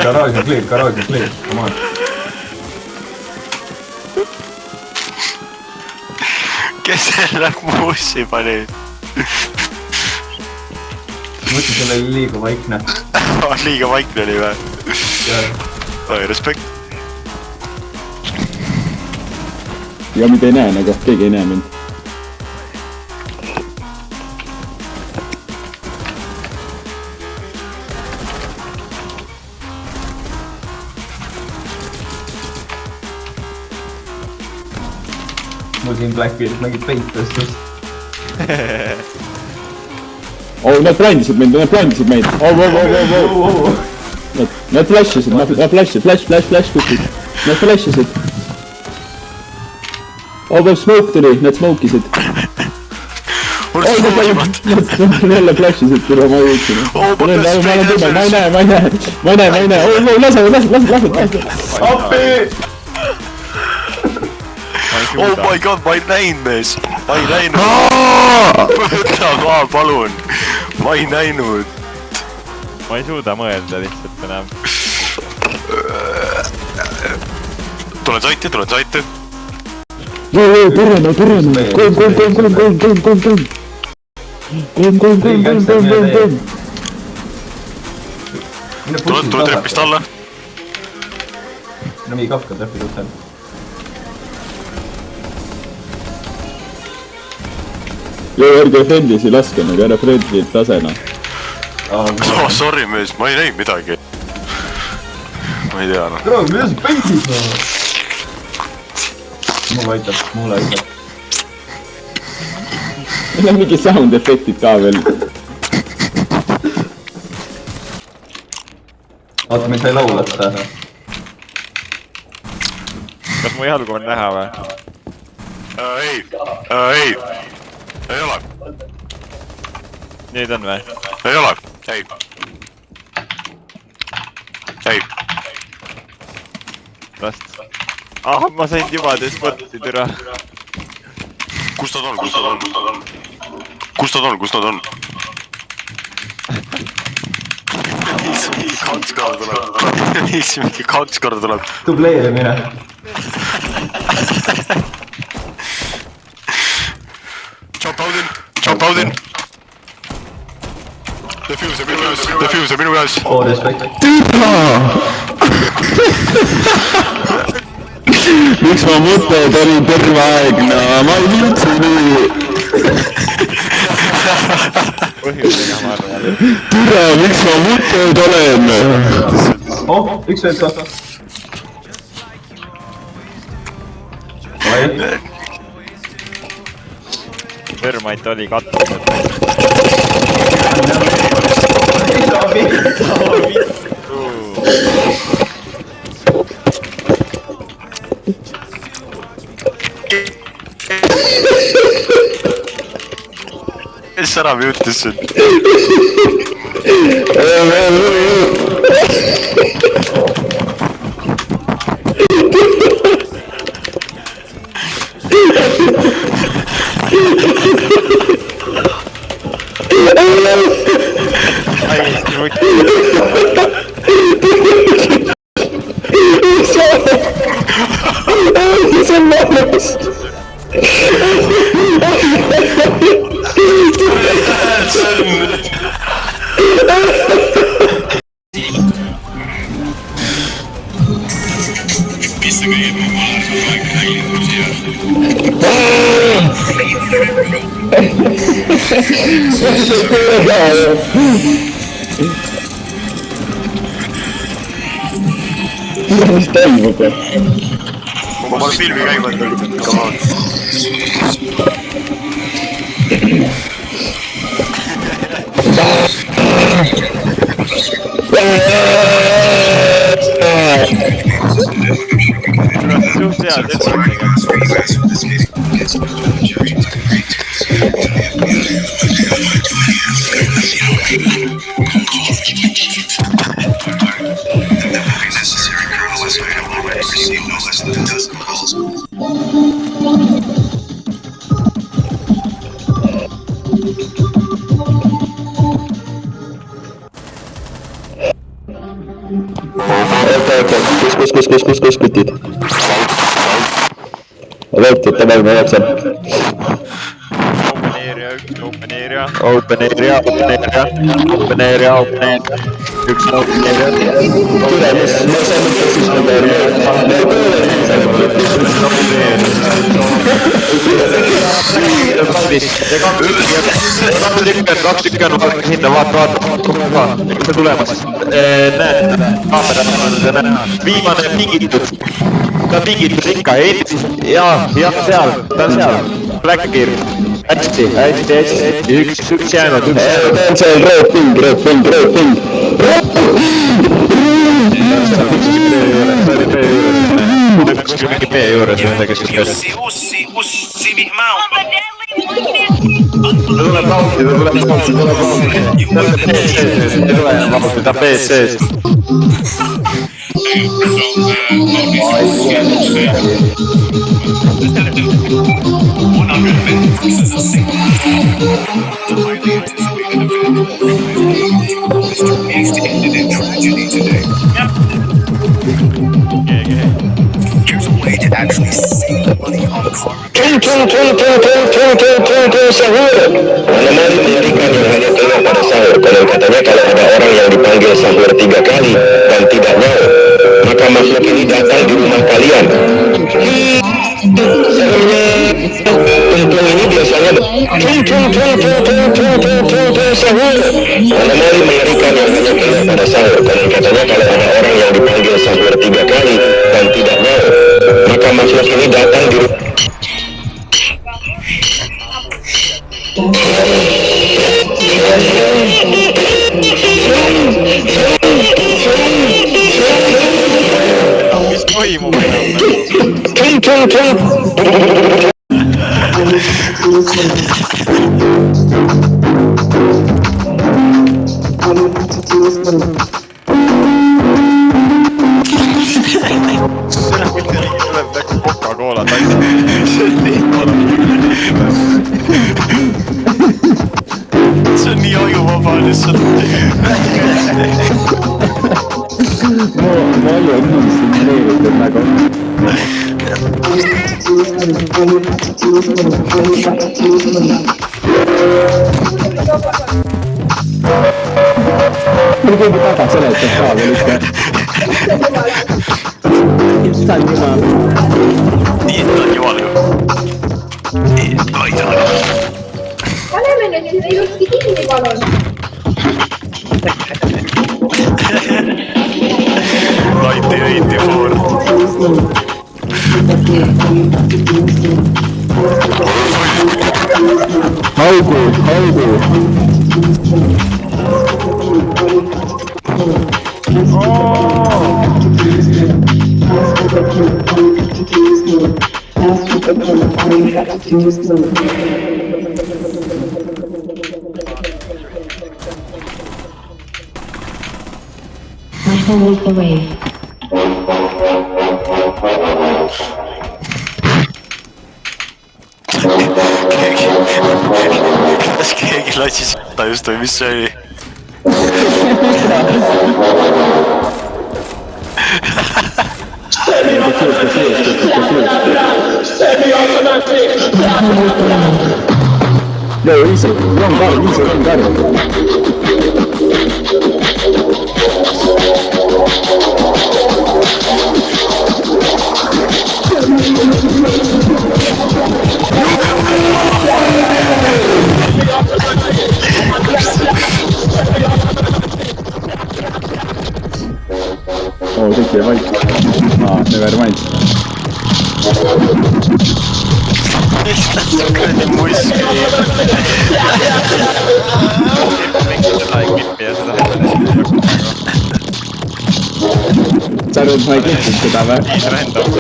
Garage on clear, come on. Kes selle muussi pani? Mõtlen, selle oli liiga vaikne. Liiga vaikne oli või? Oi, respekt. Ja mida ei näe, nagu keegi ei näe mind. Mul siin Blackbeard mängib peintestust. Nad blindisid meid. Nad flashisid, flash kuskil. Nad flashisid. Smoke tuli, nad smoke'isid. Nad jälle flashisid, küll ma jõudsin. Ma ei näe. Lase. Appi! Oh my god, ma ei näinud, mees. Ma ei näinud. Võta maa, palun. Ma ei näinud. Ma ei suuda mõelda lihtsalt enam. Tulen saiti. Turvana. Kolm. Tule trepist alla. No mingi kapka trepid uksel. Ärge friendlisi laske, nagu ära friendlit lasena. Sorry, mees, ma ei näinud midagi. Ma ei tea, noh. Tere, mida sa pensid? Mulle aitab. Meil on mingi sound efektid ka veel. Oota, me sai laulata. Kas mu jalgu on näha või? Ei ole. Nüüd on või? Ei ole. Ei. Last. Ma sain juba despotti, türa. Kus nad on? Mingi 2 korda tuleb. Dubleerimine. Jump out in. Defuse minu käes. Oh, respect. Miks ma mõtted olin terve aeg, ma ei üldse nii. Põhjusega ma arvan. Türa, miks ma mõtted olen? Üks veel saab. Vermait oli kattused. Kes ära müütis sind? Mis toimub? Ma olen filmi käima, come on. Suht hea seltsaga. Kus kutid? Võtid, davai, ma jooksen. Open area. Üks open area. Tule, mis ma saan mõttes siis nende kaks tükki on hinda, vaata, mis on tulemas. Näed, kaamera, viimane pingitud. Ta pingitud ikka, jah, seal, ta on seal. Black Gear. Hästi. Üks jäänud. ta on seal rööping. Üks mingi B juures või midagi siis käes. Ussi vihmau. Ta tuleb lauti. Ta B-s sees. Here's a way to actually save money on car. Anomali mengerikan yang hanya kena pada sahur. Konon katanya kalau ada orang yang dipanggil sahur 3 kali dan tidak mau, maka makhluk ini datang di rumah kalian. Sahurnya Tung ini biasanya sahur. Anomali mengerikan yang hanya kena pada sahur. Konon katanya kalau ada orang yang dipanggil sahur 3 kali dan tidak mau, maka makhluk ini datang di rumah. Mis toimub enam? Tuleb nagu Coca-Cola tassi. See on nii ajuvaba lihtsalt. Ma ei ole nii stimuleeritud nagu. Mul keegi taga seletab ka veel ikka. Issand jumal. Nii, ta on jumal ju. Ai saa. Paneme nüüd seda ilusti kinni, palun. Laiti 84. Haugu. Walk away. Kas keegi lassis ta just või mis see oli? No, easy. Wrong guard. Oh, kõik jäi vait. Never mind. Kuradi muski. Sa arvad, ma ei kehtinud seda või? Random.